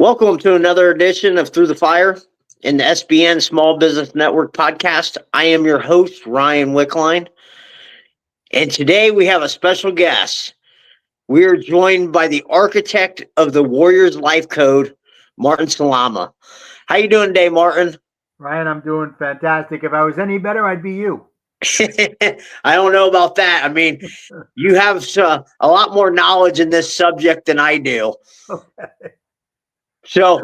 Welcome to another edition of Through the Fire in the SBN Small Business Network podcast. I am your host, Ryan Wickline, and today we have a special guest. We are joined by the architect of the Warriors Life Code, Martin Salama. How you doing today, Martin? Ryan, I'm doing fantastic. If I was any better, I'd be you. I don't know about that. I mean, you have a lot more knowledge in this subject than I do. Okay. So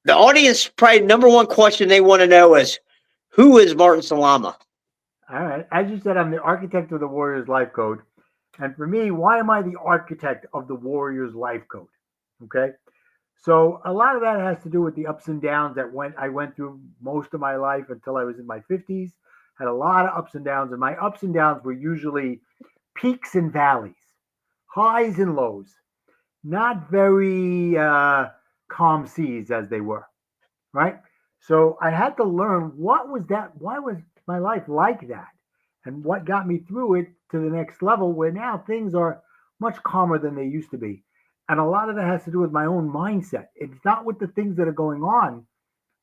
the audience, probably number one question they want to know is, who is Martin Salama? All right. As you said, I'm the architect of the Warriors Life Code. And for me, why am I the architect of the Warriors Life Code? Okay. So a lot of that has to do with the ups and downs I went through most of my life until I was in my 50s. Had a lot of ups and downs, and my ups and downs were usually peaks and valleys, highs and lows, not very calm seas as they were, right? So I had to learn what was that, why was my life like that? And what got me through it to the next level where now things are much calmer than they used to be. And a lot of that has to do with my own mindset. It's not with the things that are going on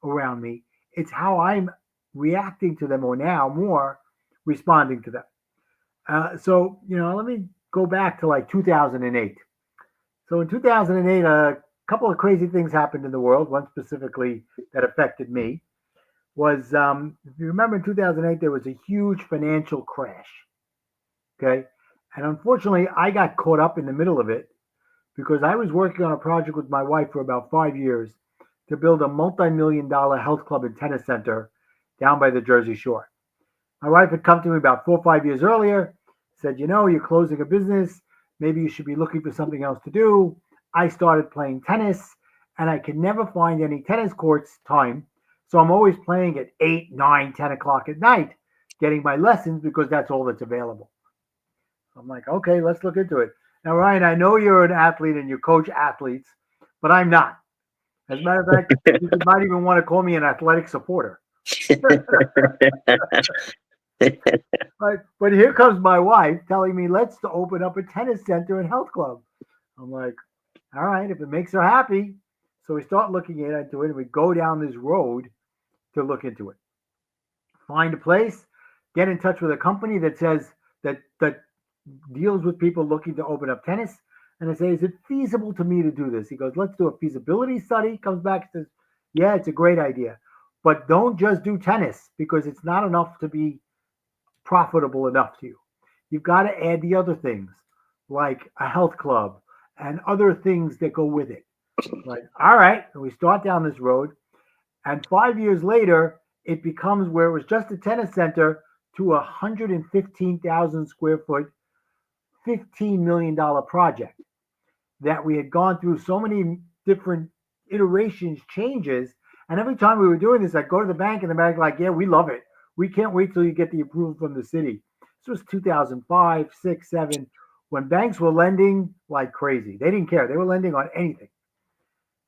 around me, it's how I'm reacting to them or now more responding to them. Let me go back to like 2008. So in 2008, a couple of crazy things happened in the world. One specifically that affected me was, if you remember in 2008, there was a huge financial crash. Okay. And unfortunately, I got caught up in the middle of it because I was working on a project with my wife for about 5 years to build a multi-million-dollar health club and tennis center down by the Jersey Shore. My wife had come to me about 4 or 5 years earlier, said, you're closing a business. Maybe you should be looking for something else to do. I started playing tennis, and I could never find any tennis courts time. So I'm always playing at 8, 9, 10 o'clock at night, getting my lessons because that's all that's available. I'm like, okay, let's look into it. Now, Ryan, I know you're an athlete and you coach athletes, but I'm not. As a matter of fact, you might even want to call me an athletic supporter. But here comes my wife telling me, let's open up a tennis center and health club. I'm like, all right, if it makes her happy. So we start looking into it and we go down this road to look into it. Find a place, get in touch with a company that says that deals with people looking to open up tennis. And I say, is it feasible to me to do this? He goes, let's do a feasibility study. Comes back and says, yeah, it's a great idea. But don't just do tennis because it's not enough to be profitable enough to you. You've got to add the other things like a health club and other things that go with it. Like, all right, and we start down this road, and 5 years later, it becomes where it was just a tennis center to a 115,000 square foot, $15 million project that we had gone through so many different iterations, changes. And every time we were doing this, I'd go to the bank and the bank like, yeah, we love it. We can't wait till you get the approval from the city. This was 2005, 6, 7, when banks were lending like crazy. They didn't care. They were lending on anything.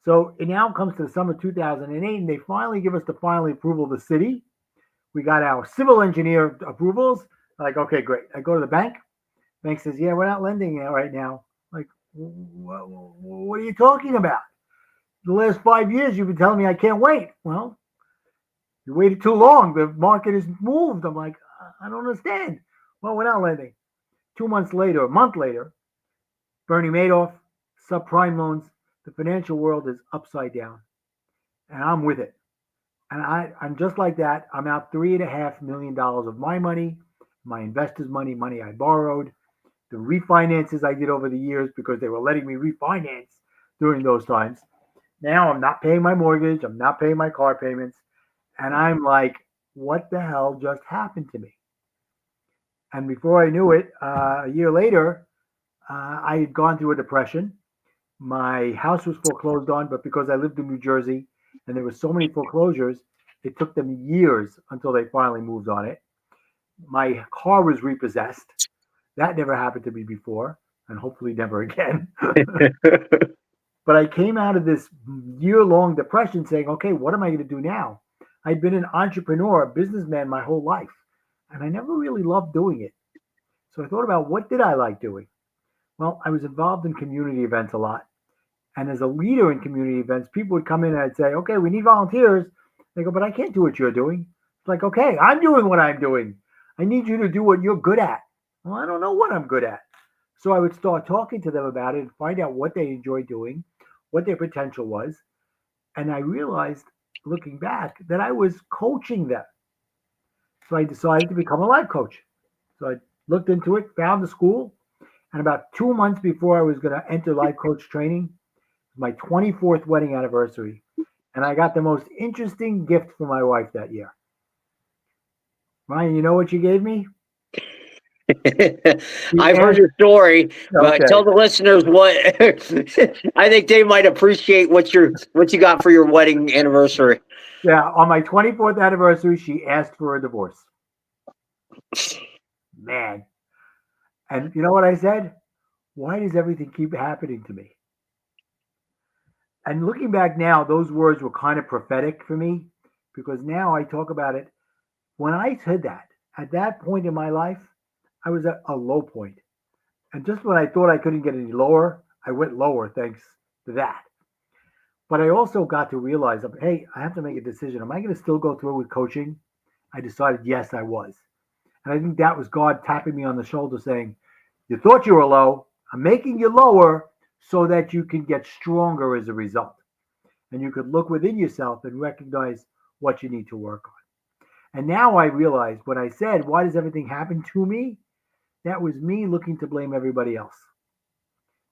So it now comes to the summer 2008, and they finally give us the final approval of the city. We got our civil engineer approvals. Like, okay, great. I go to the bank. Bank says, yeah, we're not lending right now. Like, what are you talking about? The last 5 years, you've been telling me I can't wait. Well, you waited too long. The market has moved. I'm like, I don't understand. Well, we're not lending. 2 months later, a month later, Bernie Madoff, subprime loans, the financial world is upside down. And I'm with it. And I'm just like that. I'm out $3.5 million of my money, my investors' money I borrowed, the refinances I did over the years because they were letting me refinance during those times. Now I'm not paying my mortgage. I'm not paying my car payments. And I'm like, what the hell just happened to me? And before I knew it, a year later, I had gone through a depression. My house was foreclosed on, but because I lived in New Jersey and there were so many foreclosures, it took them years until they finally moved on it. My car was repossessed. That never happened to me before, and hopefully never again. But I came out of this year-long depression saying, okay, what am I going to do now? I'd been an entrepreneur, a businessman my whole life, and I never really loved doing it. So I thought about what did I like doing? Well, I was involved in community events a lot. And as a leader in community events, people would come in and I'd say, okay, we need volunteers. They go, but I can't do what you're doing. It's like, okay, I'm doing what I'm doing. I need you to do what you're good at. Well, I don't know what I'm good at. So I would start talking to them about it and find out what they enjoy doing, what their potential was. And I realized, looking back, that I was coaching them. So I decided to become a life coach. So I looked into it, found the school, and about 2 months before I was going to enter life coach training, my 24th wedding anniversary, and I got the most interesting gift for my wife that year. Ryan, you know what she gave me? I've heard your story, but Okay. tell the listeners what I think they might appreciate what you got for your wedding anniversary. Yeah, on my 24th anniversary, she asked for a divorce. Man. And you know what I said? Why does everything keep happening to me? And looking back now, those words were kind of prophetic for me because now I talk about it. When I said that, at that point in my life, I was at a low point. And just when I thought I couldn't get any lower, I went lower thanks to that. But I also got to realize, hey, I have to make a decision. Am I going to still go through with coaching? I decided, yes, I was. And I think that was God tapping me on the shoulder saying, you thought you were low. I'm making you lower so that you can get stronger as a result. And you could look within yourself and recognize what you need to work on. And now I realize when I said, why does everything happen to me? That was me looking to blame everybody else.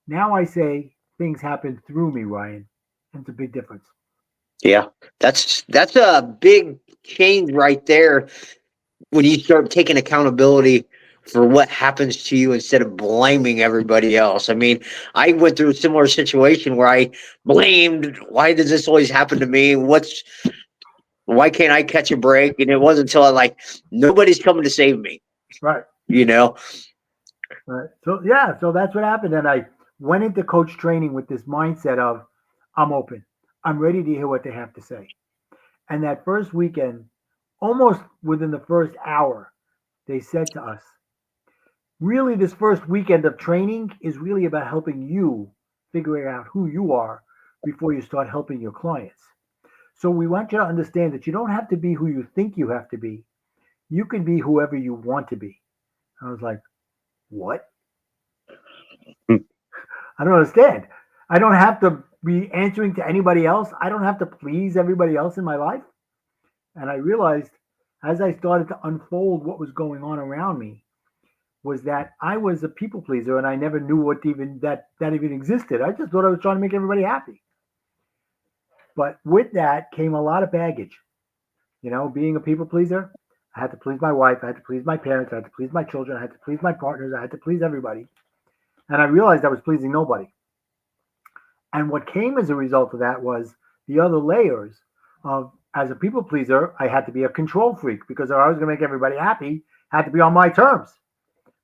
Now I say things happen through me, Ryan. And it's a big difference. Yeah, that's a big change right there when you start taking accountability for what happens to you instead of blaming everybody else. I mean, I went through a similar situation where I blamed, why does this always happen to me? Why can't I catch a break? And it wasn't until I nobody's coming to save me, Right. you know? Right. So yeah, so that's what happened. And I went into coach training with this mindset of I'm open. I'm ready to hear what they have to say. And that first weekend, almost within the first hour, they said to us, really, this first weekend of training is really about helping you figuring out who you are before you start helping your clients. So we want you to understand that you don't have to be who you think you have to be. You can be whoever you want to be. I was like, what? I don't understand. I don't have to be answering to anybody else. I don't have to please everybody else in my life. And I realized as I started to unfold what was going on around me was that I was a people pleaser and I never knew what even that even existed. I just thought I was trying to make everybody happy. But with that came a lot of baggage. You know, being a people pleaser, I had to please my wife, I had to please my parents, I had to please my children, I had to please my partners, I had to please everybody. And I realized I was pleasing nobody. And what came as a result of that was the other layers of, as a people pleaser, I had to be a control freak because if I was going to make everybody happy, it had to be on my terms,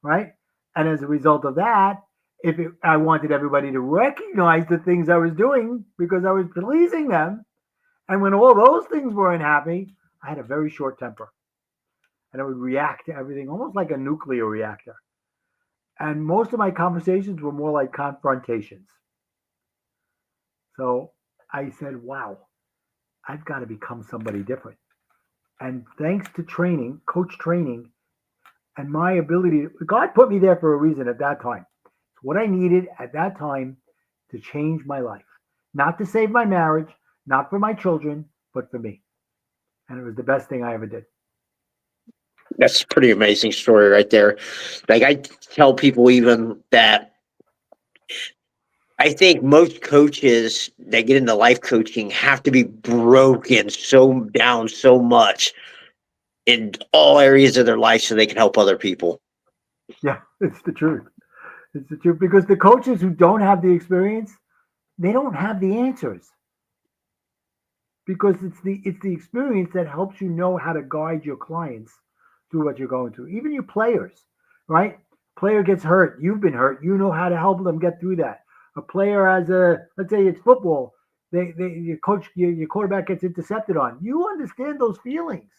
right? And as a result of that, I wanted everybody to recognize the things I was doing because I was pleasing them. And when all those things weren't happy, I had a very short temper. And I would react to everything almost like a nuclear reactor. And most of my conversations were more like confrontations. So I said, wow, I've got to become somebody different. And thanks to training, coach training, and my ability, God put me there for a reason at that time. It's what I needed at that time to change my life. Not to save my marriage, not for my children, but for me. And it was the best thing I ever did. That's a pretty amazing story right there. Like I tell people even that I think most coaches that get into life coaching have to be broken so down so much in all areas of their life so they can help other people. Yeah, it's the truth. It's the truth because the coaches who don't have the experience, they don't have the answers. Because it's the experience that helps you know how to guide your clients through what you're going through. Even your players, right? Player gets hurt, you've been hurt, you know how to help them get through that. A player has let's say it's football, your coach, your quarterback gets intercepted on. You understand those feelings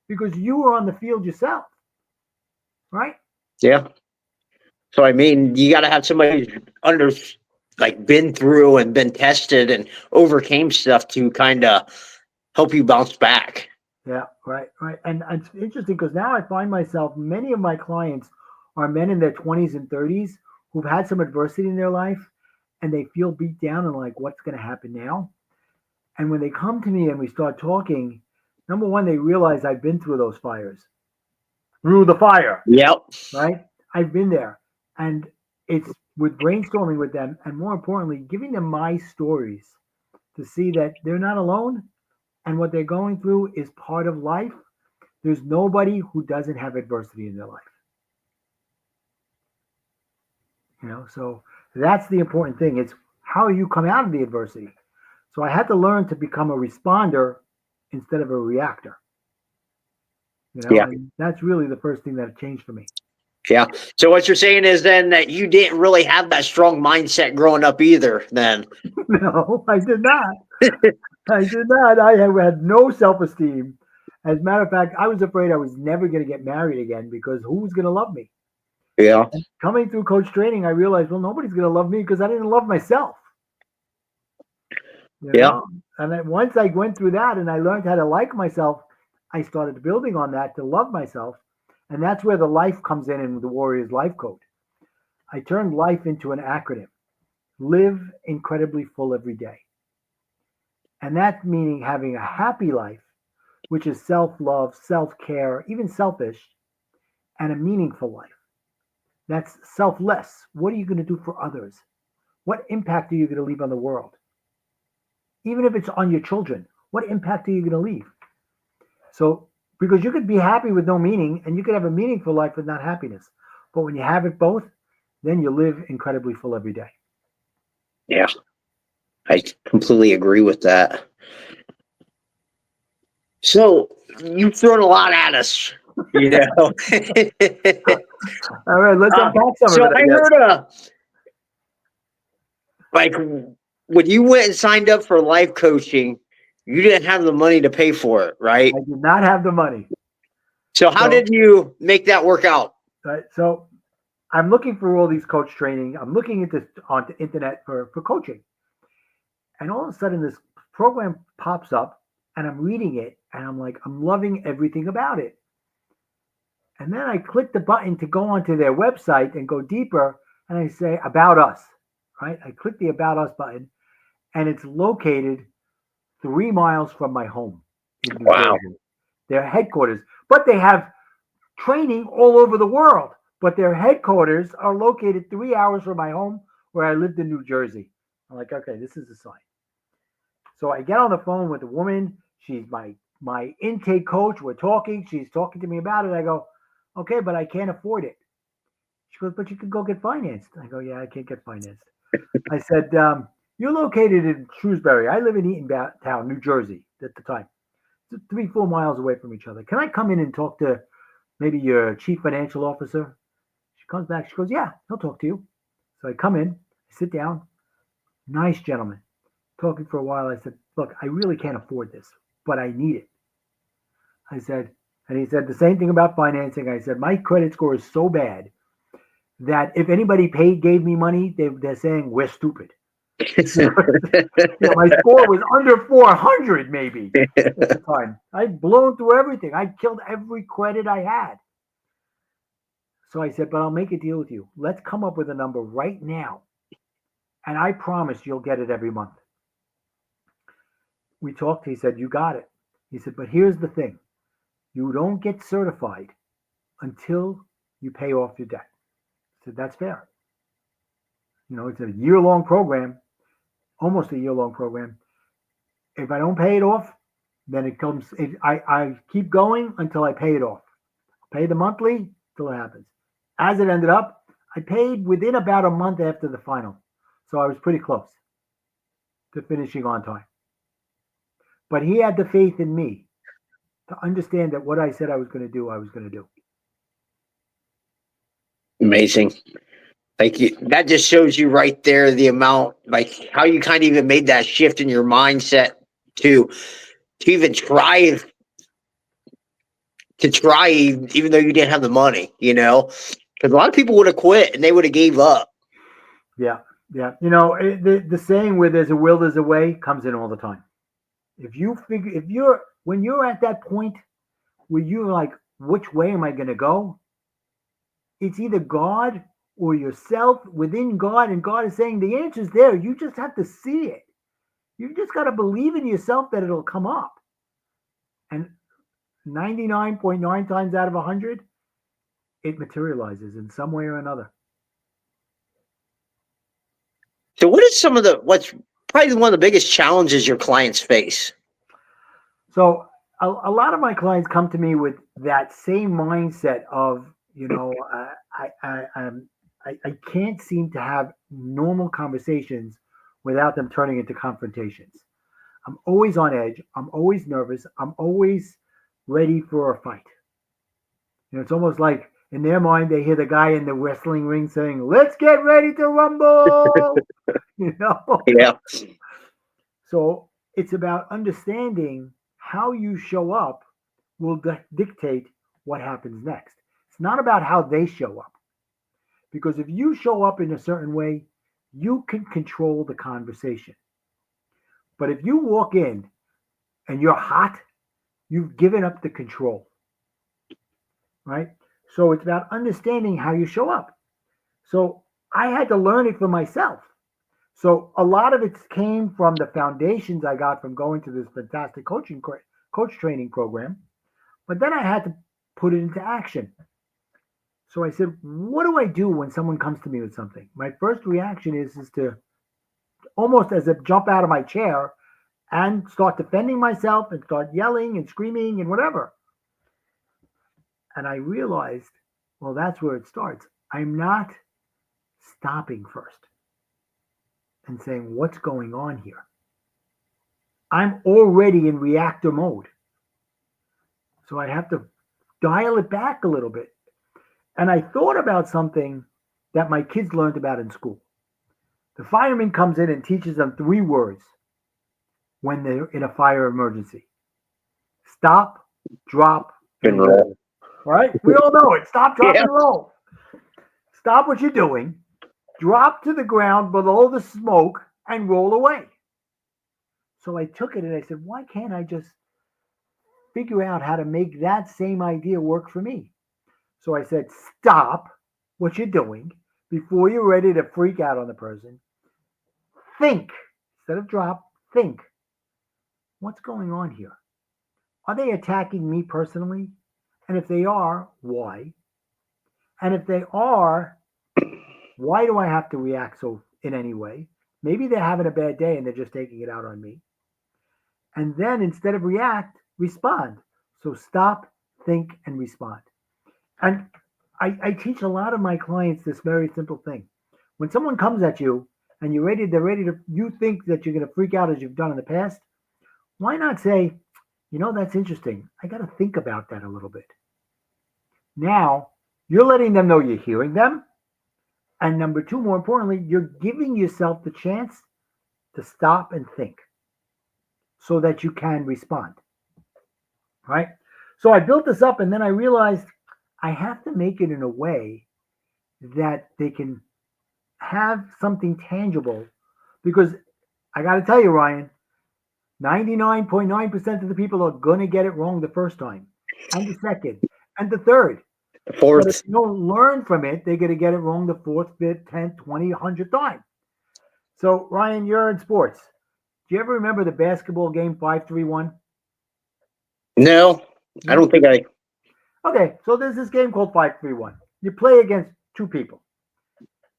because you were on the field yourself, right? Yeah. So I mean, you got to have somebody who's like been through and been tested and overcame stuff to kind of help you bounce back. Yeah, right, right. And it's interesting because now I find myself, many of my clients are men in their 20s and 30s who've had some adversity in their life and they feel beat down and like, what's going to happen now? And when they come to me and we start talking, number one, they realize I've been through those fires, through the fire, Yep. right? I've been there. And it's with brainstorming with them and more importantly, giving them my stories to see that they're not alone and what they're going through is part of life. There's nobody who doesn't have adversity in their life. So that's the important thing. It's how you come out of the adversity. So I had to learn to become a responder instead of a reactor. Yeah. And that's really the first thing that changed for me. Yeah. So what you're saying is then that you didn't really have that strong mindset growing up either, then. No, I did not. I did not. I had no self-esteem. As a matter of fact, I was afraid I was never going to get married again because who was going to love me? Yeah. And coming through coach training, I realized, well, nobody's going to love me because I didn't love myself. Yeah. And then once I went through that and I learned how to like myself, I started building on that to love myself. And that's where the life comes in the Warriors Life Code. I turned life into an acronym. Live incredibly full every day. And that's meaning having a happy life, which is self-love, self-care, even selfish, and a meaningful life. That's selfless. What are you going to do for others? What impact are you going to leave on the world? Even if it's on your children, what impact are you going to leave? So, because you could be happy with no meaning and you could have a meaningful life with not happiness. But when you have it both, then you live incredibly full every day. Yeah. I completely agree with that. So you've thrown a lot at us, you know. All right, let's unpack some So of it. I heard like when you went and signed up for life coaching, you didn't have the money to pay for it, right? I did not have the money. So how did you make that work out? Right. So I'm looking for all these coach training. I'm looking on the internet for coaching. And all of a sudden this program pops up and I'm reading it and I'm like, I'm loving everything about it. And then I click the button to go onto their website and go deeper and I say about us, right? I click the about us button and it's located 3 miles from my home in New Jersey. Their headquarters, but they have training all over the world. But their headquarters are located 3 hours from my home where I lived in New Jersey. I'm like, okay, this is a sign. So I get on the phone with the woman. She's my intake coach. We're talking. She's talking to me about it. I go, okay, but I can't afford it. She goes, but you can go get financed. I go, yeah, I can't get financed. I said, you're located in Shrewsbury. I live in Eatontown, New Jersey at the time. 3-4 miles away from each other. Can I come in and talk to maybe your chief financial officer? She comes back. She goes, yeah, he'll talk to you. So I come in, I sit down. Nice gentleman. Talking for a while. I said, look, I really can't afford this, but I need it. I said, and he said the same thing about financing. I said, my credit score is so bad that if anybody gave me money, they're saying we're stupid. My score was under 400 maybe at the time. I'd blown through everything. I'd killed every credit I had. So I said, but I'll make a deal with you. Let's come up with a number right now. And I promise you'll get it every month. We talked. He said, you got it. He said, but here's the thing. You don't get certified until you pay off your debt. I said, that's fair. It's a year-long program, almost a year-long program. If I don't pay it off, then it comes. I keep going until I pay it off. Pay the monthly till it happens. As it ended up, I paid within about a month after the final. So I was pretty close to finishing on time. But he had the faith in me to understand that what I said I was going to do, I was going to do. Amazing. Like that just shows you right there the amount, like how you kind of even made that shift in your mindset to even try even though you didn't have the money, because a lot of people would have quit and they would have gave up. Yeah. Yeah. The saying where there's a will, there's a way comes in all the time. When you're at that point where you're like, which way am I going to go? It's either God or yourself within God, and God is saying the answer's there. You just have to see it. You just got to believe in yourself that it'll come up. And 99.9 times out of 100, it materializes in some way or another. So what is what's probably one of the biggest challenges your clients face? So a lot of my clients come to me with that same mindset of, I can't seem to have normal conversations without them turning into confrontations. I'm always on edge. I'm always nervous. I'm always ready for a fight. It's almost like in their mind, they hear the guy in the wrestling ring saying, "Let's get ready to rumble." Yeah. So it's about understanding how you show up will dictate what happens next. It's not about how they show up. Because if you show up in a certain way, you can control the conversation. But if you walk in and you're hot, you've given up the control. Right? So it's about understanding how you show up. So I had to learn it for myself. So a lot of it came from the foundations I got from going to this fantastic coach training program. But then I had to put it into action. So I said, what do I do when someone comes to me with something? My first reaction is to almost as if jump out of my chair and start defending myself and start yelling and screaming and whatever. And I realized, well, that's where it starts. I'm not stopping first and saying, what's going on here? I'm already in reactor mode. So I have to dial it back a little bit. And I thought about something that my kids learned about in school. The fireman comes in and teaches them 3 words when they're in a fire emergency: stop, drop, and roll. Right? We all know it. Stop, drop, and roll. Stop what you're doing, drop to the ground below the smoke, and roll away. So I took it and I said, why can't I just figure out how to make that same idea work for me? So I said, stop what you're doing before you're ready to freak out on the person. Think. Instead of drop, think. What's going on here? Are they attacking me personally? And if they are, why? And if they are, why do I have to react so in any way? Maybe they're having a bad day and they're just taking it out on me. And then instead of react, respond. So stop, think, and respond. And I teach a lot of my clients this very simple thing. When someone comes at you and they're ready to, you think that you're going to freak out as you've done in the past, why not say, that's interesting. I got to think about that a little bit. Now, you're letting them know you're hearing them. And number 2, more importantly, you're giving yourself the chance to stop and think so that you can respond. Right? So I built this up and then I realized I have to make it in a way that they can have something tangible, because I got to tell you, Ryan, 99.9% of the people are going to get it wrong the first time, and the second, and the third. The fourth. But if you don't learn from it, they're going to get it wrong the 4th, 5th, 10th, 20th, 100th time. So, Ryan, you're in sports. Do you ever remember the basketball game 5-3-1? No, I don't think I. Okay, so there's this game called 5-3-1. You play against 2 people.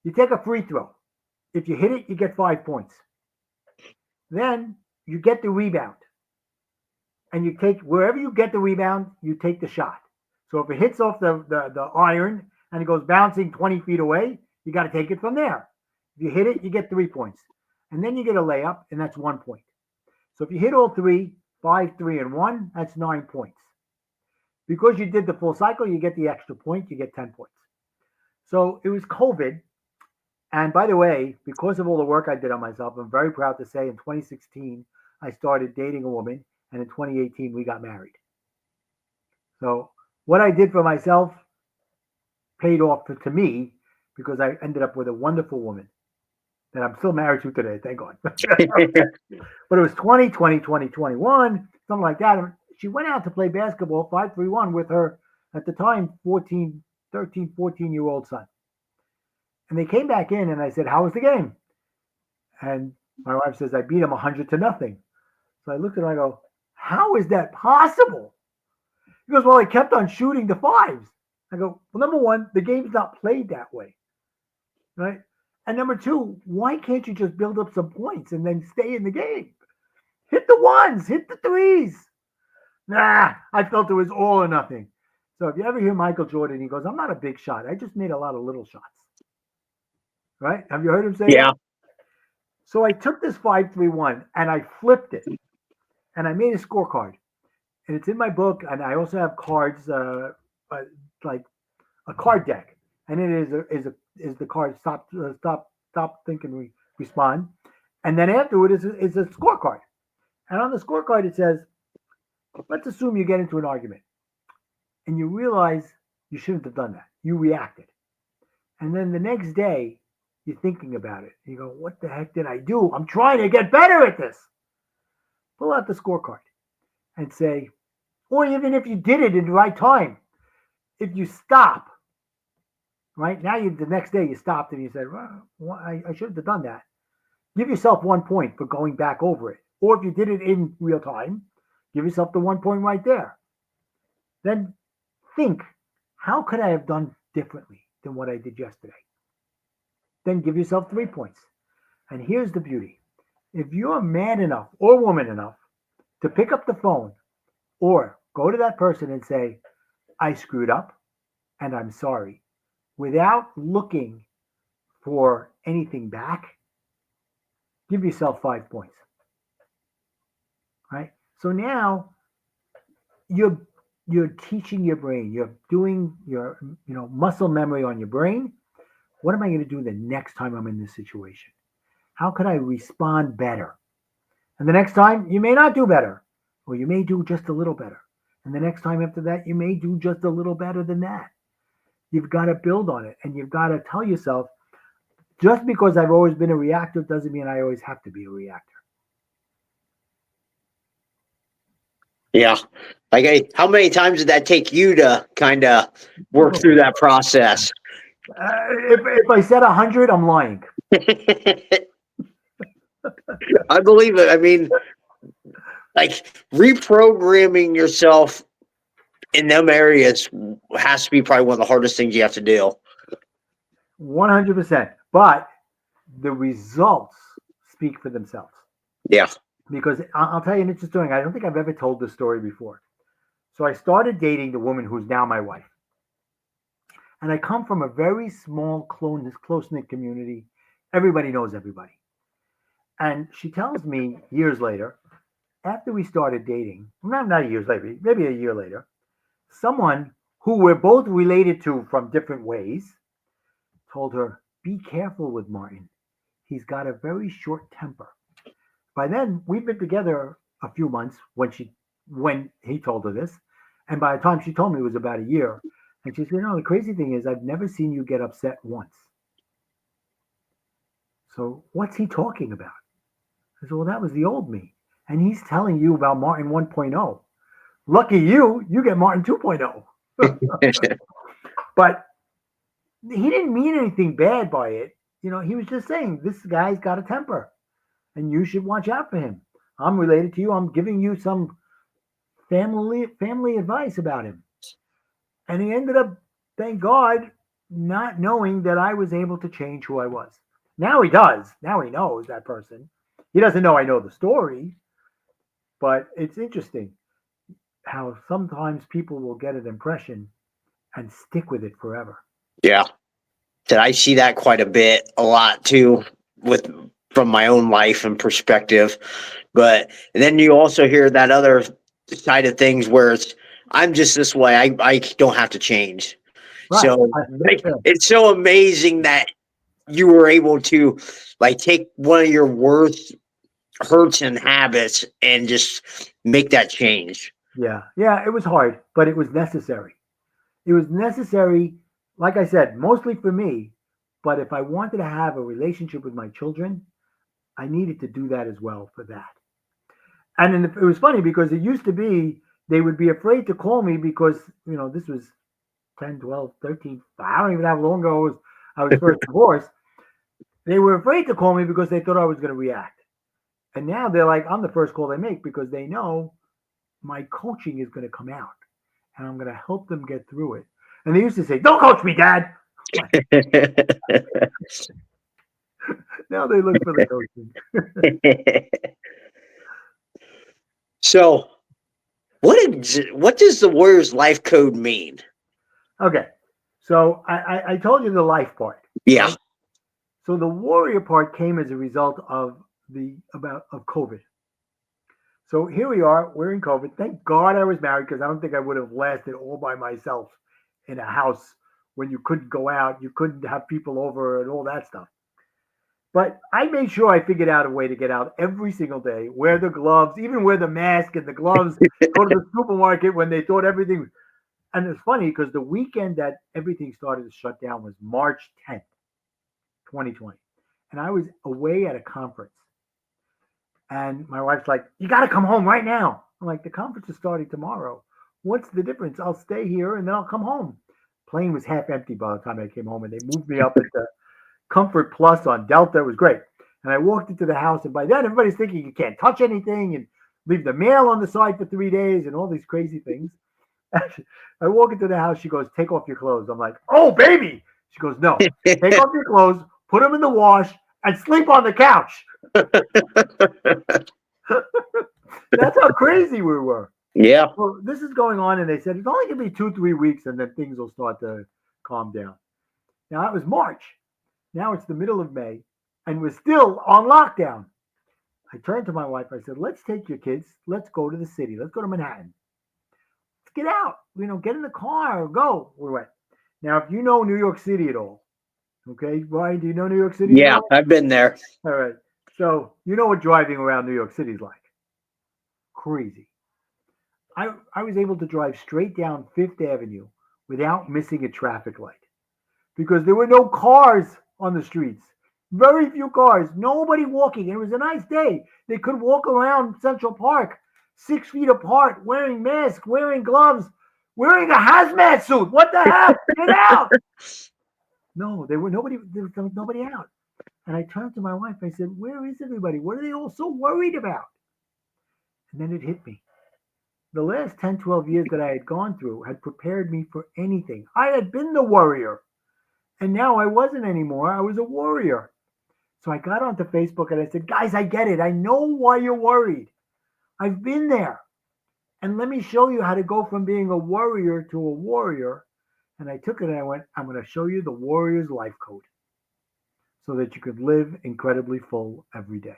You take a free throw. If you hit it, you get 5 points. Then you get the rebound. And you take, wherever you get the rebound, you take the shot. So if it hits off the iron and it goes bouncing 20 feet away, you got to take it from there. If you hit it, you get 3 points. And then you get a layup, and that's 1 point. So if you hit all 3, 5, 3, and 1, that's 9 points. Because you did the full cycle, you get the extra point, you get 10 points. So it was COVID. And by the way, because of all the work I did on myself, I'm very proud to say in 2016, I started dating a woman, and in 2018, we got married. So what I did for myself paid off to me, because I ended up with a wonderful woman. that I'm still married to today, thank God. But it was 2020, 2021, something like that. And she went out to play basketball 5-3-1 with her, at the time, 14-year-old son. And they came back in, and I said, how was the game? And my wife says, I beat him 100-0. So I looked at her and I go, how is that possible? He goes, well, I kept on shooting the fives. I go, well, number one, the game's not played that way, right? And number two, why can't you just build up some points and then stay in the game? Hit the ones, hit the threes. Nah, I felt it was all or nothing. So if you ever hear Michael Jordan, he goes, I'm not a big shot. I just made a lot of little shots. Right? Have you heard him say Yeah. that? So I took this 5-3-1 and I flipped it. And I made a scorecard. And it's in my book. And I also have cards, like a card deck. And it is the card stop, think, respond. And then afterward is a scorecard. And on the scorecard, it says, let's assume you get into an argument and you realize you shouldn't have done that. You reacted. And then the next day, you're thinking about it. You go, what the heck did I do? I'm trying to get better at this. Pull out the scorecard and say, or even if you did it in the right time, if you stop, right? Now the next day you stopped and you said, well, I shouldn't have done that. Give yourself 1 point for going back over it. Or if you did it in real time, give yourself the 1 point right there. Then think, how could I have done differently than what I did yesterday? Then give yourself 3 points. And here's the beauty. If you're man enough or woman enough to pick up the phone or go to that person and say, I screwed up and I'm sorry, without looking for anything back, give yourself 5 points. Right? So now you're teaching your brain, you're doing your muscle memory on your brain. What am I going to do the next time I'm in this situation? How could I respond better? And the next time you may not do better, or you may do just a little better. And the next time after that, you may do just a little better than that. You've got to build on it. And you've got to tell yourself, just because I've always been a reactor doesn't mean I always have to be a reactor. Yeah. Like, how many times did that take you to kind of work through that process? If I said 100, I'm lying. I believe it. I mean, like, reprogramming yourself in them areas has to be probably one of the hardest things you have to do. 100%. But the results speak for themselves. Yeah. Because I'll tell you an interesting story. I don't think I've ever told this story before. So I started dating the woman who's now my wife. And I come from a very small, close-knit community. Everybody knows everybody. And she tells me years later, after we started dating, not years later, maybe a year later, someone who we're both related to from different ways told her, be careful with Martin. He's got a very short temper. By then, we've been together a few months when he told her this. And by the time she told me, it was about a year. And she said, the crazy thing is I've never seen you get upset once. So what's he talking about? I said, well, that was the old me. And he's telling you about Martin 1.0. Lucky you get Martin 2.0. But he didn't mean anything bad by it. He was just saying, this guy's got a temper and you should watch out for him. I'm related to you. I'm giving you some family advice about him. And he ended up, thank God, not knowing that I was able to change who I was. Now he does. Now he knows that person. He doesn't know I know the story, but it's interesting how sometimes people will get an impression and stick with it forever. Yeah. I see that quite a lot too, from my own life and perspective. But then you also hear that other side of things where I'm just this way. I don't have to change. Right. So it's so amazing that you were able to take one of your worst hurts and habits and just make that change. Yeah, it was hard, but it was necessary. It was necessary, like I said, mostly for me, But if I wanted to have a relationship with my children, I needed to do that as well for that. And then it was funny because it used to be they would be afraid to call me because, this was 10, 12, 13, I don't even know how long ago I was first divorced. They were afraid to call me because they thought I was going to react. And now they're like, I'm the first call they make because they know my coaching is going to come out and I'm going to help them get through it. And they used to say, don't coach me, Dad. Now they look for the coaching. So, what does the Warriors life code mean? Okay. So I told you the life part. Yeah. Right? So the warrior part came as a result of COVID. So here we are. We're in COVID. Thank God I was married because I don't think I would have lasted all by myself in a house when you couldn't go out, you couldn't have people over, and all that stuff. But I made sure I figured out a way to get out every single day, wear the gloves, even wear the mask and the gloves, go to the supermarket when they thought everything. And it's funny because the weekend that everything started to shut down was March 10th, 2020. And I was away at a conference. And my wife's like, you got to come home right now. I'm like, the conference is starting tomorrow. What's the difference? I'll stay here and then I'll come home. Plane was half empty by the time I came home, and they moved me up into Comfort Plus on Delta. It was great. And I walked into the house, and by then everybody's thinking you can't touch anything and leave the mail on the side for 3 days and all these crazy things. I walk into the house. She goes, take off your clothes. I'm like, oh, baby. She goes, no, take off your clothes, put them in the wash, and sleep on the couch. That's how crazy we were. Yeah. Well, this is going on, and they said it's only going to be 2-3 weeks, and then things will start to calm down. Now, it was March. Now it's the middle of May, and we're still on lockdown. I turned to my wife. I said, let's take your kids. Let's go to the city. Let's go to Manhattan. Let's get out. Get in the car. Go. We went. Now, if you know New York City at all, okay, Brian, do you know New York City? Yeah, I've been there. All right. So you know what driving around New York City is like. Crazy. I was able to drive straight down Fifth Avenue without missing a traffic light because there were no cars on the streets. Very few cars. Nobody walking. It was a nice day. They could walk around Central Park 6 feet apart, wearing masks, wearing gloves, wearing a hazmat suit. What the hell? Get out! No, there was nobody out. And I turned to my wife. I said, where is everybody? What are they all so worried about? And then it hit me. The last 10, 12 years that I had gone through had prepared me for anything. I had been the warrior. And now I wasn't anymore. I was a warrior. So I got onto Facebook and I said, guys, I get it. I know why you're worried. I've been there. And let me show you how to go from being a warrior to a warrior. And I took it and I went, I'm going to show you the warrior's life code so that you could live incredibly full every day.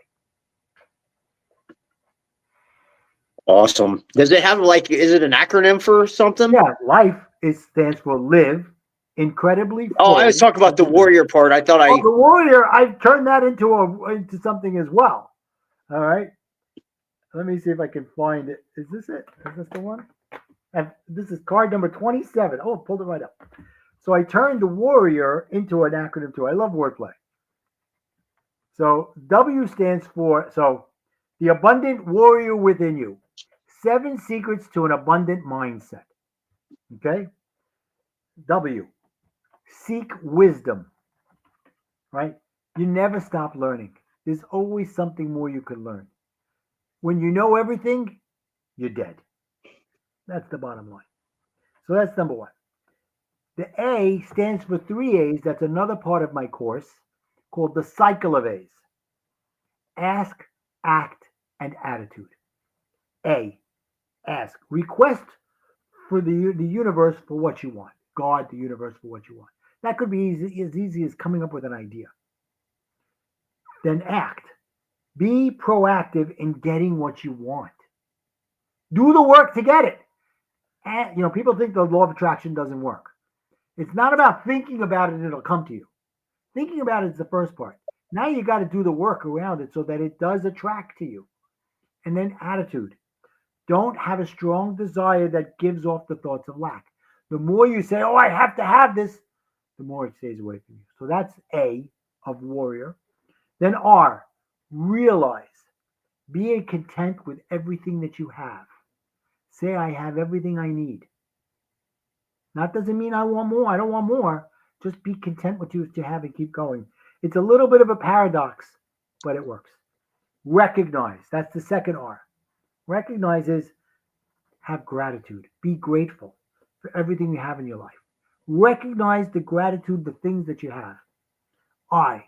Awesome. Does it have is it an acronym for something? Yeah, life stands for live incredibly full. Oh, I was talking about the warrior part. I thought the warrior, I've turned that into something as well. All right. Let me see if I can find it. Is this it? Is this the one? And this is card number 27. Oh, pulled it right up. So I turned the warrior into an acronym too. I love wordplay. So W stands for, the abundant warrior within you. 7 secrets to an abundant mindset. Okay? W, seek wisdom. Right? You never stop learning. There's always something more you can learn. When you know everything, you're dead. That's the bottom line. So that's number 1. The A stands for 3 A's. That's another part of my course called the cycle of A's. Ask, act, and attitude. A, ask. Request for the universe for what you want. God, the universe for what you want. That could be as easy as coming up with an idea. Then act. Be proactive in getting what you want. Do the work to get it. And, people think the law of attraction doesn't work. It's not about thinking about it and it'll come to you. Thinking about it is the first part. Now you got to do the work around it so that it does attract to you. And then attitude. Don't have a strong desire that gives off the thoughts of lack. The more you say, oh, I have to have this, the more it stays away from you. So that's A of warrior. Then R, realize. Be content with everything that you have. Say, I have everything I need. That doesn't mean I want more. I don't want more. Just be content with what you have and keep going. It's a little bit of a paradox, but it works. Recognize. That's the second R. Recognize is have gratitude. Be grateful for everything you have in your life. Recognize the gratitude, the things that you have. I,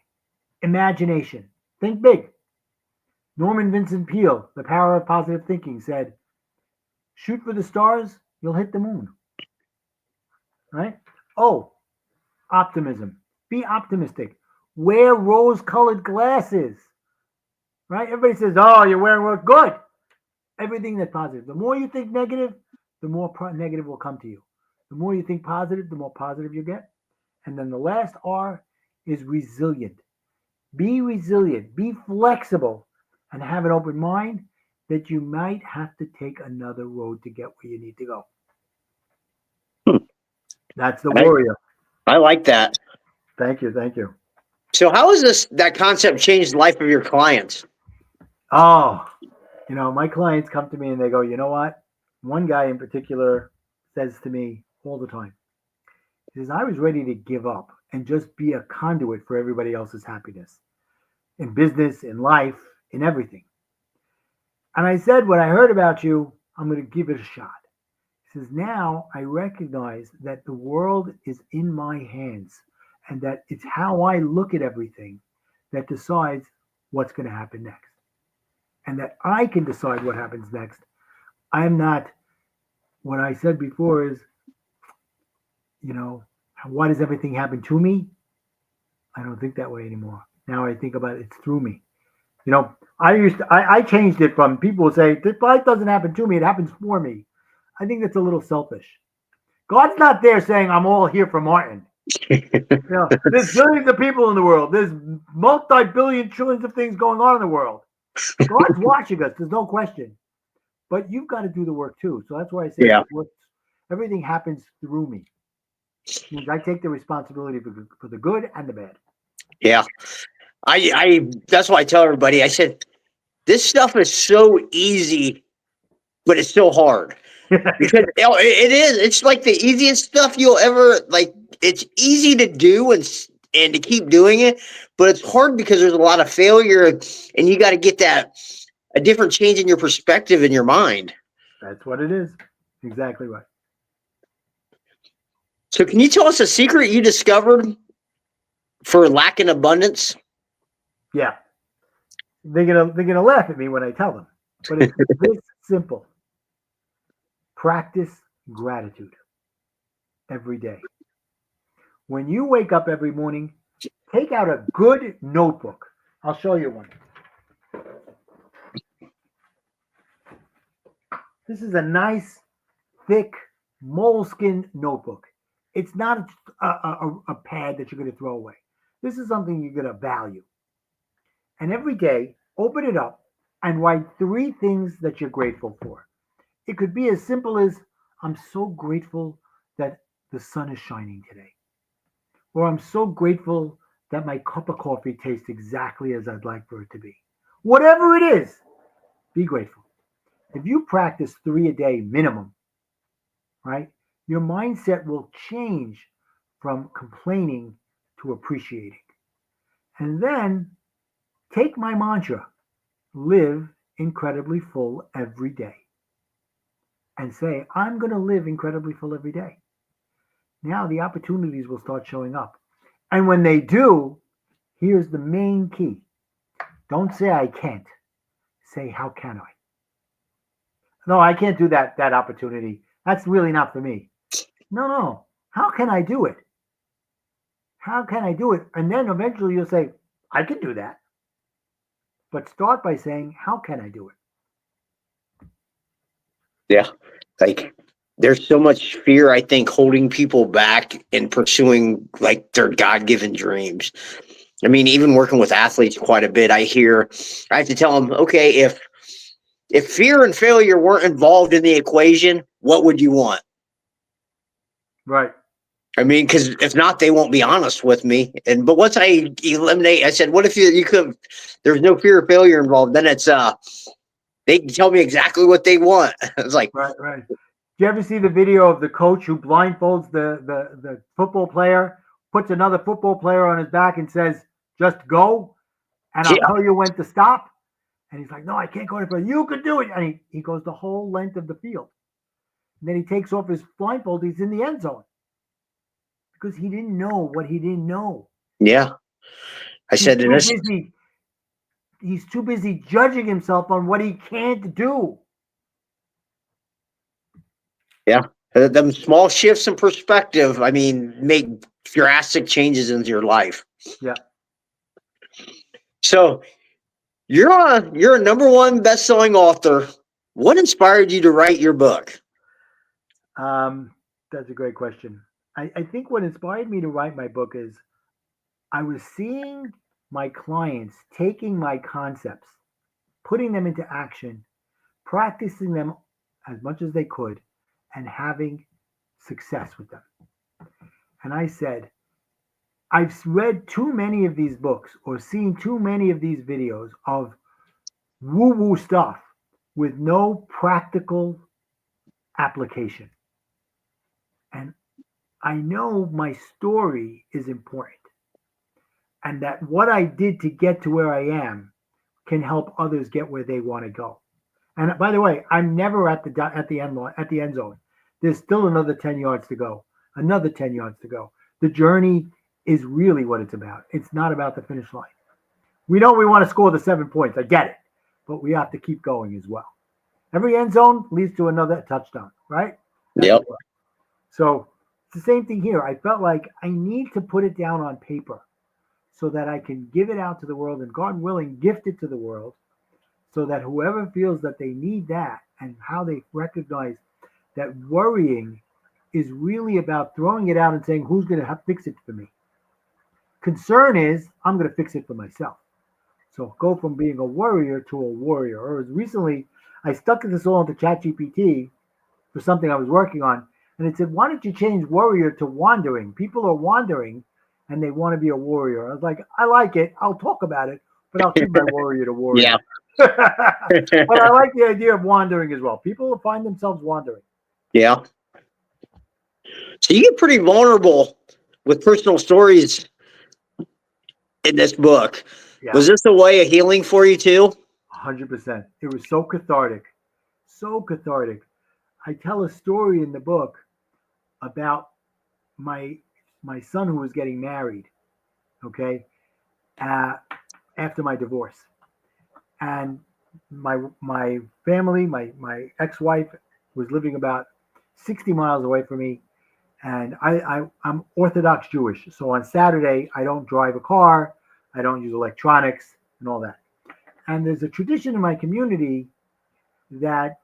imagination. Think big. Norman Vincent Peale, The Power of Positive Thinking, said, shoot for the stars, you'll hit the moon. Right? Oh, optimism. Be optimistic. Wear rose-colored glasses. Right? Everybody says, oh, you're wearing rose. Good. Everything that's positive. The more you think negative, the more negative will come to you. The more you think positive, the more positive you get. And then the last R is resilient. Be resilient. Be flexible. And have an open mind that you might have to take another road to get where you need to go. That's the warrior. I like that. Thank you. Thank you. So how has that concept changed the life of your clients? Oh, my clients come to me and they go, you know what? One guy in particular says to me all the time, he says, I was ready to give up and just be a conduit for everybody else's happiness in business, in life, in everything. And I said, when I heard about you, I'm going to give it a shot. He says, now I recognize that the world is in my hands and that it's how I look at everything that decides what's going to happen next. And that I can decide what happens next. I'm not, what I said before is, why does everything happen to me? I don't think that way anymore. Now I think about it's through me. I changed it from people who say, this life doesn't happen to me, it happens for me. I think that's a little selfish. God's not there saying, I'm all here for Martin. There's billions of people in the world. There's multi-billion trillions of things going on in the world. God's watching us. There's no question. But you've got to do the work too. So that's why I say everything happens through me. I take the responsibility for the good and the bad. Yeah. I that's why I tell everybody, I said, this stuff is so easy, but it's so hard. Because it is. It's like the easiest stuff you'll ever, like, it's easy to do and to keep doing it, but it's hard because there's a lot of failure and you got to get a different change in your perspective in your mind. That's what it is. Exactly right. So can you tell us a secret you discovered for lack in abundance? Yeah. They're gonna laugh at me when I tell them. But it's this simple. Practice gratitude every day. When you wake up every morning, take out a good notebook. I'll show you one. This is a nice, thick moleskin notebook. It's not a pad that you're going to throw away. This is something you're going to value. And every day, open it up and write 3 things that you're grateful for. It could be as simple as, I'm so grateful that the sun is shining today. Or I'm so grateful that my cup of coffee tastes exactly as I'd like for it to be. Whatever it is, be grateful. If you practice 3 a day minimum, right, your mindset will change from complaining to appreciating. And then take my mantra, live incredibly full every day. And say, I'm going to live incredibly full every day. Now the opportunities will start showing up. And when they do, here's the main key. Don't say I can't. Say, how can I? No, I can't do that opportunity. That's really not for me. No. How can I do it? How can I do it? And then eventually you'll say, I can do that. But start by saying, how can I do it? Yeah. Like, there's so much fear, I think, holding people back in pursuing like their God-given dreams. I mean, even working with athletes quite a bit, I have to tell them, okay, if fear and failure weren't involved in the equation, what would you want? Right. I mean, because if not, they won't be honest with me. But once I eliminate, I said, what if you could? There's no fear of failure involved. Then it's they can tell me exactly what they want. It's like, Right, right. Do you ever see the video of the coach who blindfolds the football player, puts another football player on his back and says, just go, and I'll yeah, tell you when to stop? And he's like, no, I can't go any further. You can do it. And he goes the whole length of the field. And then he takes off his blindfold. He's in the end zone because he didn't know what he didn't know. yeah. I He's said, too busy. He's too busy judging himself on what he can't do. yeah. Them small shifts in perspective, I mean, make drastic changes into your life. Yeah. So you're a number one best-selling author. What inspired you to write your book? That's a great question. I think what inspired me to write my book is I was seeing my clients taking my concepts, putting them into action, practicing them as much as they could, and having success with them. And I said, I've read too many of these books or seen too many of these videos of woo woo stuff with no practical application. And I know my story is important and that what I did to get to where I am can help others get where they want to go. And by the way, I'm never at the end zone. There's still another 10 yards to go. Another 10 yards to go. The journey is really what it's about. It's not about the finish line. We know we want to score the 7 points. I get it. But we have to keep going as well. Every end zone leads to another touchdown, right? Yep. So it's the same thing here. I felt like I need to put it down on paper so that I can give it out to the world and, God willing, gift it to the world so that whoever feels that they need that and how they recognize that worrying is really about throwing it out and saying, who's going to fix it for me? Concern is, I'm going to fix it for myself. So go from being a worrier to a warrior. Or as recently, I stuck this all into ChatGPT for something I was working on, and it said, why don't you change warrior to wandering? People are wandering, and they want to be a warrior. I was like, I like it. I'll talk about it, but I'll keep my warrior to warrior. Yeah. But I like the idea of wandering as well. People will find themselves wandering. Yeah. So you get pretty vulnerable with personal stories in this book. Yeah. Was this a way of healing for you too? 100%. It was so cathartic. So cathartic. I tell a story in the book about my son who was getting married, okay, after my divorce. And my family, my ex-wife was living about 60 miles away from me. And I'm Orthodox Jewish. So on Saturday, I don't drive a car. I don't use electronics and all that. And there's a tradition in my community that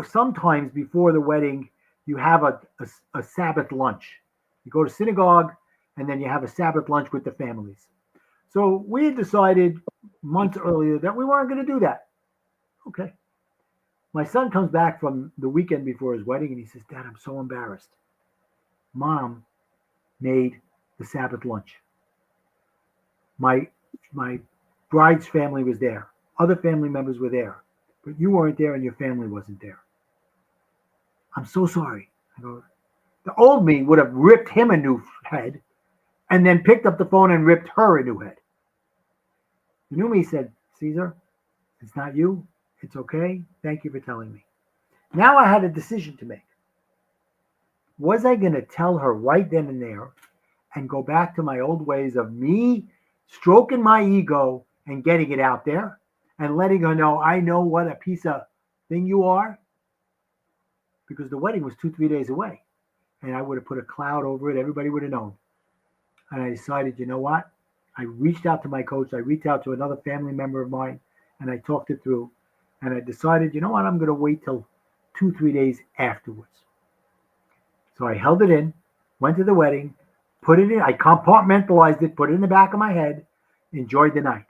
sometimes before the wedding, you have a Sabbath lunch. You go to synagogue and then you have a Sabbath lunch with the families. So we had decided months earlier that we weren't going to do that. Okay. My son comes back from the weekend before his wedding and he says, Dad, I'm so embarrassed. Mom made the Sabbath lunch. My bride's family was there. Other family members were there. But you weren't there and your family wasn't there. I'm so sorry. I go, the old me would have ripped him a new head and then picked up the phone and ripped her a new head. The new me said, Caesar, it's not you. It's okay. Thank you for telling me. Now I had a decision to make. Was I going to tell her right then and there and go back to my old ways of me stroking my ego and getting it out there and letting her know I know what a piece of thing you are? Because the wedding was 2-3 days away. And I would have put a cloud over it. Everybody would have known. And I decided, you know what? I reached out to my coach. I reached out to another family member of mine. And I talked it through. And I decided, you know what? I'm going to wait till 2-3 days afterwards. So I held it in, went to the wedding, put it in. I compartmentalized it, put it in the back of my head, enjoyed the night.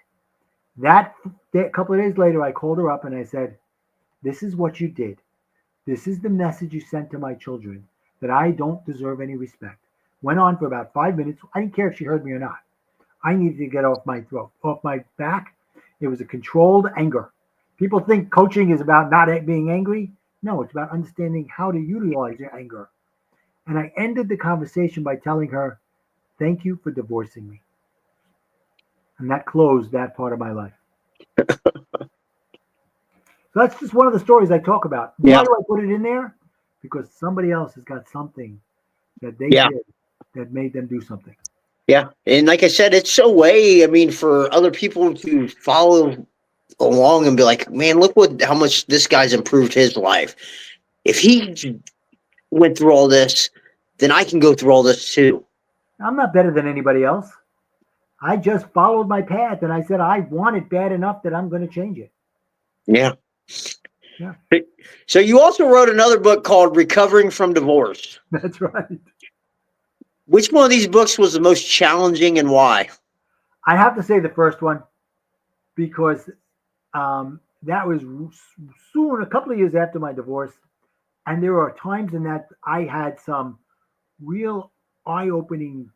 That day, a couple of days later, I called her up and I said, this is what you did. This is the message you sent to my children. that I don't deserve any respect. Went on for about 5 minutes. I didn't care if she heard me or not. I needed to get off my throat, off my back. It was a controlled anger. People think coaching is about not being angry. No, it's about understanding how to utilize your anger. And I ended the conversation by telling her, "Thank you for divorcing me." And that closed that part of my life. So that's just one of the stories I talk about. Yeah. Why do I put it in there? Because somebody else has got something that they Yeah. did that made them do something. Yeah. And like I said, it's a way, I mean, for other people to follow along and be like, man, look how much this guy's improved his life. If he went through all this, then I can go through all this too. I'm not better than anybody else. I just followed my path and I said, I want it bad enough that I'm going to change it. Yeah. Yeah. So you also wrote another book called Recovering from Divorce. That's right. Which one of these books was the most challenging and why? I have to say the first one because that was soon, a couple of years after my divorce. And there are times in that I had some real eye opening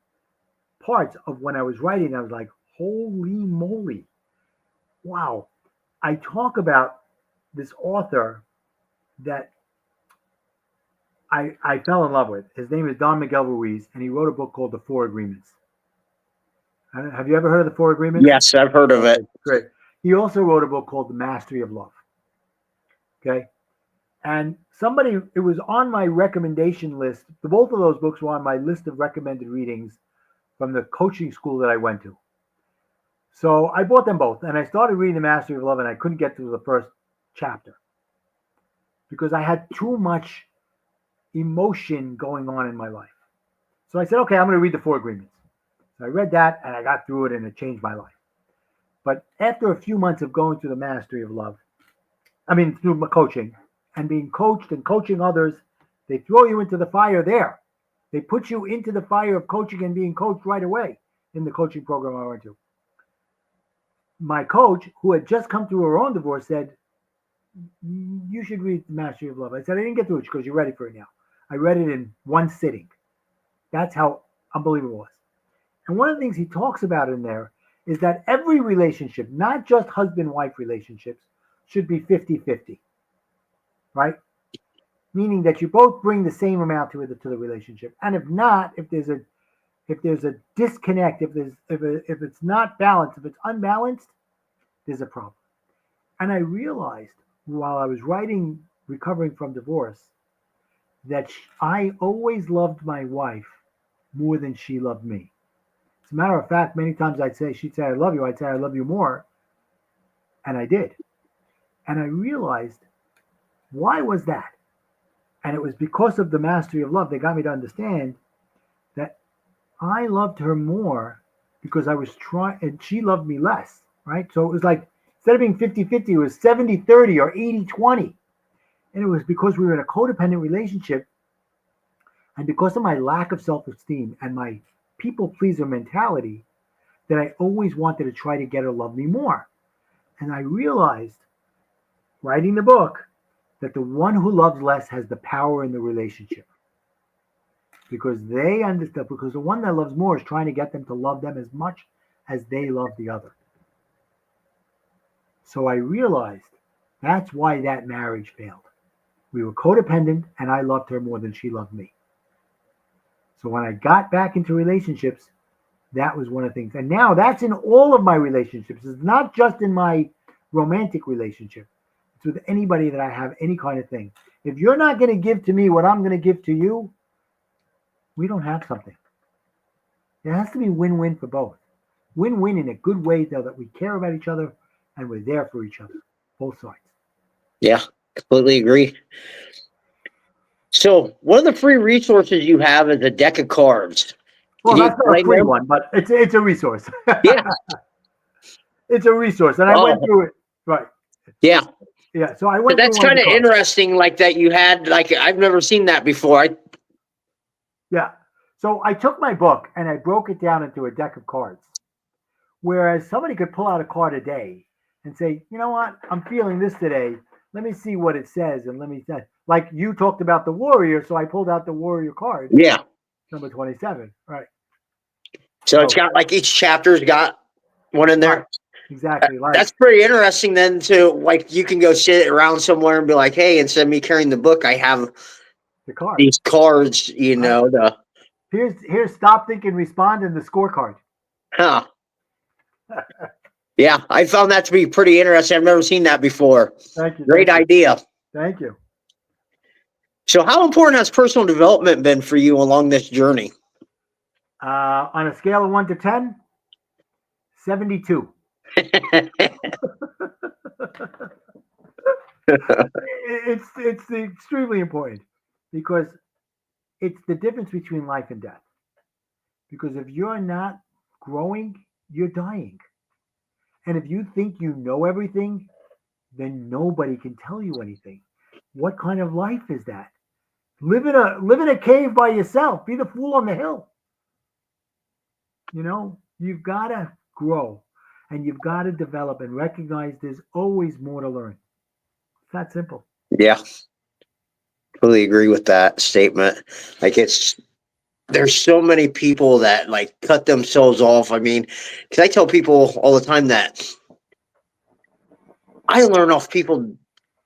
parts of when I was writing. I was like, holy moly. Wow. I talk about this author that I fell in love with. His name is Don Miguel Ruiz, and he wrote a book called The Four Agreements. Have you ever heard of The Four Agreements? Yes, I've heard of it. Okay, great. He also wrote a book called The Mastery of Love. Okay. And it was on my recommendation list. Both of those books were on my list of recommended readings from the coaching school that I went to. So I bought them both and I started reading The Mastery of Love and I couldn't get through the first chapter because I had too much emotion going on in my life. So I said, okay, I'm going to read The Four Agreements. So I read that and I got through it and it changed my life. But after a few months of going through The Mastery of Love, through my coaching and being coached and coaching others, they throw you into the fire there. They put you into the fire of coaching and being coached right away in the coaching program I went to. My coach, who had just come through her own divorce, said, you should read The Mastery of Love. I said, I didn't get through it because you're ready for it now. I read it in one sitting. That's how unbelievable it was. And one of the things he talks about in there is that every relationship, not just husband-wife relationships, should be 50-50, right? Meaning that you both bring the same amount to the relationship. And if not, if there's a disconnect, if it's not balanced, if it's unbalanced, there's a problem. And I realized while I was writing Recovering from Divorce that I always loved my wife more than she loved me. As a matter of fact, many times she'd say, I love you. I'd say, I love you more. And I did. And I realized, why was that? And it was because of The Mastery of Love. They got me to understand that I loved her more because I was trying, and she loved me less, right? So it was like, instead of being 50-50, it was 70-30 or 80-20. And it was because we were in a codependent relationship. And because of my lack of self-esteem and my people pleaser mentality, that I always wanted to try to get her to love me more. And I realized, writing the book, that the one who loves less has the power in the relationship. Because they understand, because the one that loves more is trying to get them to love them as much as they love the other. So I realized that's why that marriage failed. We were codependent and I loved her more than she loved me. So when I got back into relationships, that was one of the things. And now that's in all of my relationships. It's not just in my romantic relationship. It's with anybody that I have any kind of thing. If you're not going to give to me what I'm going to give to you, we don't have something. It has to be win-win for both. Win-win in a good way, though, that we care about each other and we're there for each other, both sides. Yeah, completely agree. So one of the free resources you have is a deck of cards. Well, Can you that's not a explain free them? one, but it's a resource. Yeah. It's a resource, and I went through it. Right. Yeah. Yeah. So I But went through that's one of kind the of cards. interesting, like that you had, like I've never seen that before. Yeah. So I took my book and I broke it down into a deck of cards. Whereas somebody could pull out a card a day and say, you know what, I'm feeling this today. Let me see what it says, and let me like you talked about the warrior, so I pulled out the warrior card, Yeah. number 27. Right. So it's So, got like each chapter's got one in right. there. Exactly. Like That's pretty interesting then to like you can go sit around somewhere and be like, hey, instead of me carrying the book, I have the card. these cards, Right. the Here's stop, think, and respond in the scorecard. huh. Yeah, I found that to be pretty interesting. I've never seen that before. Thank you. Great Thank you. idea. Thank you. So how important has personal development been for you along this journey? On a scale of 1 to 10, 72. It's extremely important because it's the difference between life and death. Because if you're not growing, you're dying. And if you think you know everything, then nobody can tell you anything. What kind of life is that? Live in a cave by yourself. Be the fool on the hill. You've got to grow and you've got to develop and recognize there's always more to learn. It's that simple. Yeah, totally agree with that statement. Like there's so many people that like cut themselves off. I mean, because I tell people all the time that I learn off people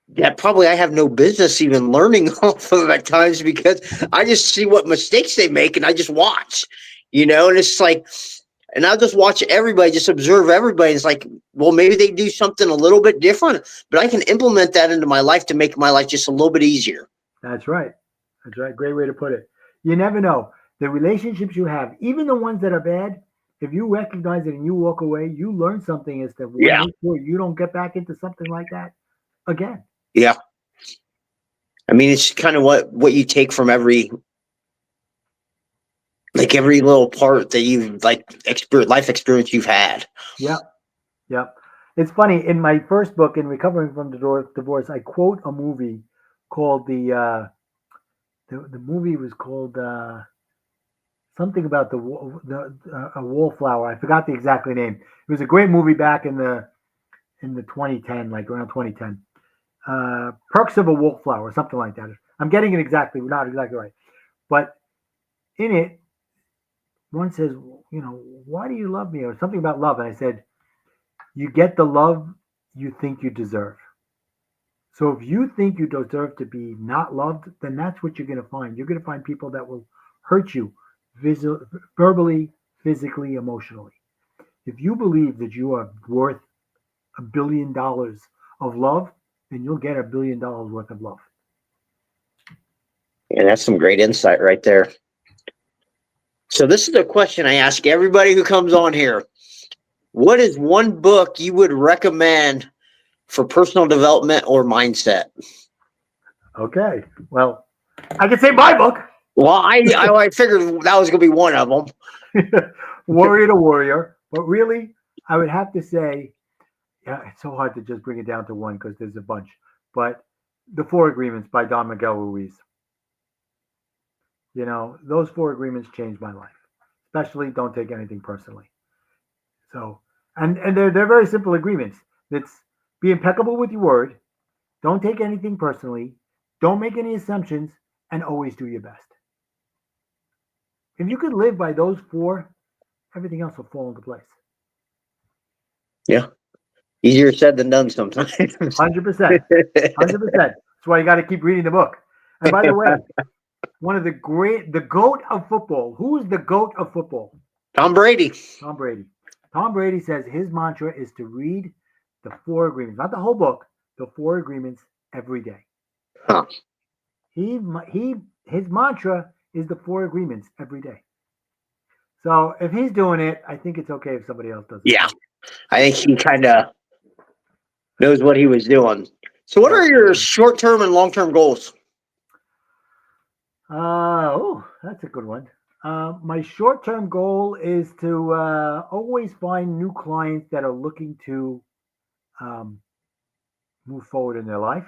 that probably I have no business even learning off of at times because I just see what mistakes they make and I just watch, and it's like, and I'll just watch everybody, just observe everybody. It's like, well, maybe they do something a little bit different, but I can implement that into my life to make my life just a little bit easier. That's right. That's right. Great way to put it. You never know. The relationships you have, even the ones that are bad, if you recognize it and you walk away, you learn something as to Yeah. make sure you don't get back into something like that again. Yeah. I mean, it's kind of what you take from every little part that you've life experience you've had. Yep. Yep. It's funny. In my first book, in Recovering from Divorce, I quote a movie called the movie was called something about a wallflower. I forgot the exact name. It was a great movie back in the 2010, like around 2010. Perks of a Wallflower, something like that. I'm getting it not exactly right, but in it, one says, why do you love me, or something about love, and I said, you get the love you think you deserve. So if you think you deserve to be not loved, then that's what you're going to find. You're going to find people that will hurt you verbally, physically, emotionally. If you believe that you are worth $1 billion of love, then you'll get $1 billion worth of love. And that's some great insight right there. So this is a question I ask everybody who comes on here. What is one book you would recommend for personal development or mindset? Okay. Well, I could say my book. Well, I figured that was going to be one of them. Warrior to Warrior. But really, I would have to say, it's so hard to just bring it down to one because there's a bunch. But The 4 Agreements by Don Miguel Ruiz. Those 4 agreements changed my life. Especially don't take anything personally. So, and they're very simple agreements. It's be impeccable with your word. Don't take anything personally. Don't make any assumptions, and always do your best. If you could live by those 4, everything else will fall into place. Yeah. Easier said than done sometimes. 100%. 100%. That's why you got to keep reading the book. And by the way, the GOAT of football. Who is the GOAT of football? Tom Brady. Tom Brady. Tom Brady says his mantra is to read the 4 agreements, not the whole book, the 4 agreements every day. Huh. His mantra is the 4 agreements every day. So if he's doing it, I think it's okay if somebody else does it. Yeah. I think he kind of knows what he was doing. So what are your short-term and long-term goals? That's a good one. My short-term goal is to always find new clients that are looking to move forward in their life.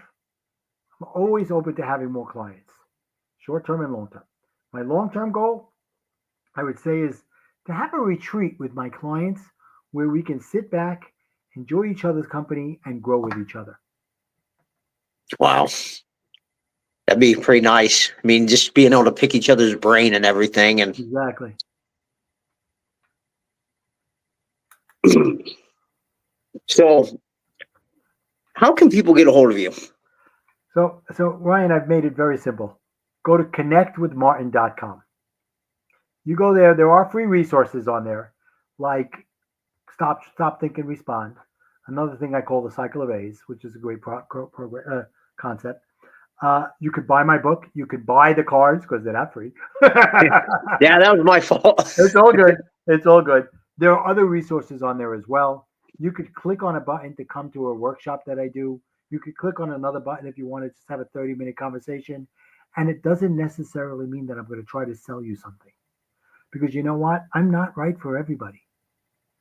I'm always open to having more clients, short-term and long-term. My long-term goal, I would say, is to have a retreat with my clients where we can sit back, enjoy each other's company, and grow with each other. Wow. That'd be pretty nice. I mean, just being able to pick each other's brain and everything. And Exactly. so, how can people get a hold of you? So Ryan, I've made it very simple. Go to connectwithmartin.com. You go there. There are free resources on there, like Stop, Think, and Respond. Another thing I call the Cycle of A's, which is a great concept. You could buy my book. You could buy the cards because they're not free. Yeah, that was my fault. It's all good. It's all good. There are other resources on there as well. You could click on a button to come to a workshop that I do. You could click on another button if you want to just have a 30-minute conversation. And it doesn't necessarily mean that I'm going to try to sell you something. Because you know what? I'm not right for everybody.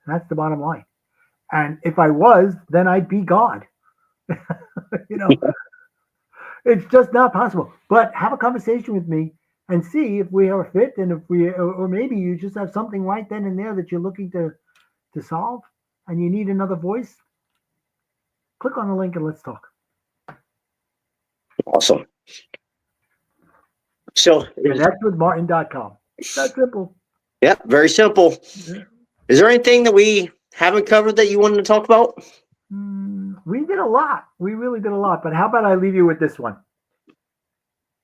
That's the bottom line. And if I was, then I'd be God. You know, it's just not possible. But have a conversation with me and see if we are fit, and if we, or maybe you just have something right then and there that you're looking to solve, and you need another voice. Click on the link and let's talk. Awesome. So, connectwithmartin.com. That's simple. Yeah, very simple. Yeah. Is there anything that we haven't covered that you wanted to talk about? We did a lot. We really did a lot. But how about I leave you with this one?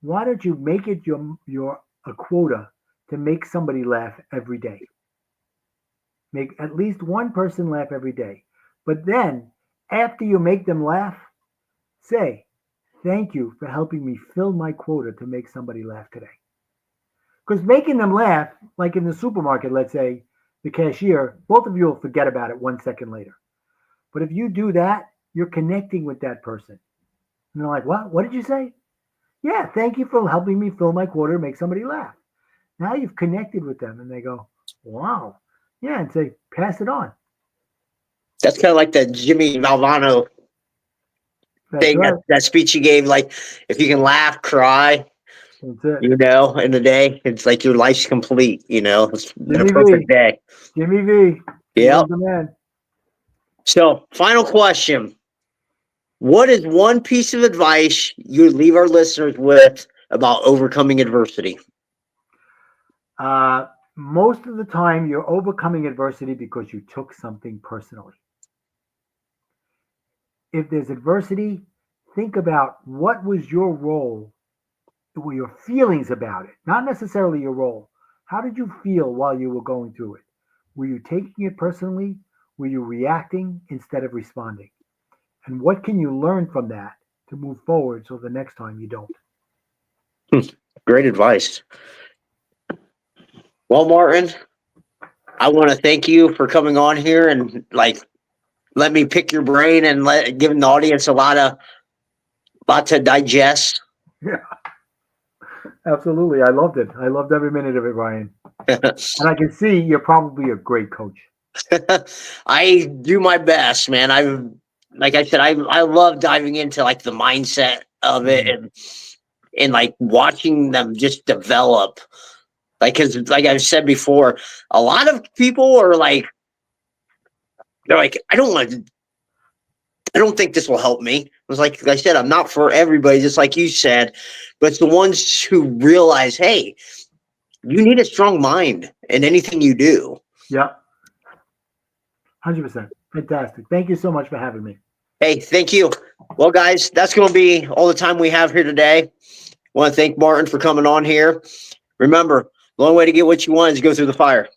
Why don't you make it your a quota to make somebody laugh every day? Make at least one person laugh every day. But then, after you make them laugh, say, thank you for helping me fill my quota to make somebody laugh today. Because making them laugh, like in the supermarket, let's say, the cashier, both of you will forget about it 1 second later. But if you do that, you're connecting with that person. And they're like, what? What did you say? Yeah, thank you for helping me fill my quota to make somebody laugh. Now you've connected with them and they go, wow. Yeah, and say, pass it on. That's kind of like the Jimmy Valvano thing, Right. that speech he gave. Like, if you can laugh, cry, That's it. you know, in the day, it's like your life's complete, you know, it's Jimmy a perfect V. day. Jimmy V. Yeah. The man. So, final question. What is one piece of advice you would leave our listeners with about overcoming adversity? Most of the time, you're overcoming adversity because you took something personally. If there's adversity, think about what was your role, what your feelings about it, not necessarily your role. How did you feel while you were going through it? Were you taking it personally? Were you reacting instead of responding? And what can you learn from that to move forward so the next time you don't? Great advice. Well, Martin, I want to thank you for coming on here and let me pick your brain and giving the audience a lot to digest. Yeah, absolutely. I loved it. I loved every minute of it, Ryan. And I can see you're probably a great coach. I do my best, man. Like I said, I love diving into like the mindset of it and like watching them just develop. Like, cause like I've said before, a lot of people are like, they're like, I don't think this will help me. It was like I said, I'm not for everybody, just like you said, but it's the ones who realize, hey, you need a strong mind in anything you do. Yeah. 100%. Fantastic. Thank you so much for having me. Hey, thank you. Well, guys, that's going to be all the time we have here today. I want to thank Martin for coming on here. Remember, the only way to get what you want is to go through the fire.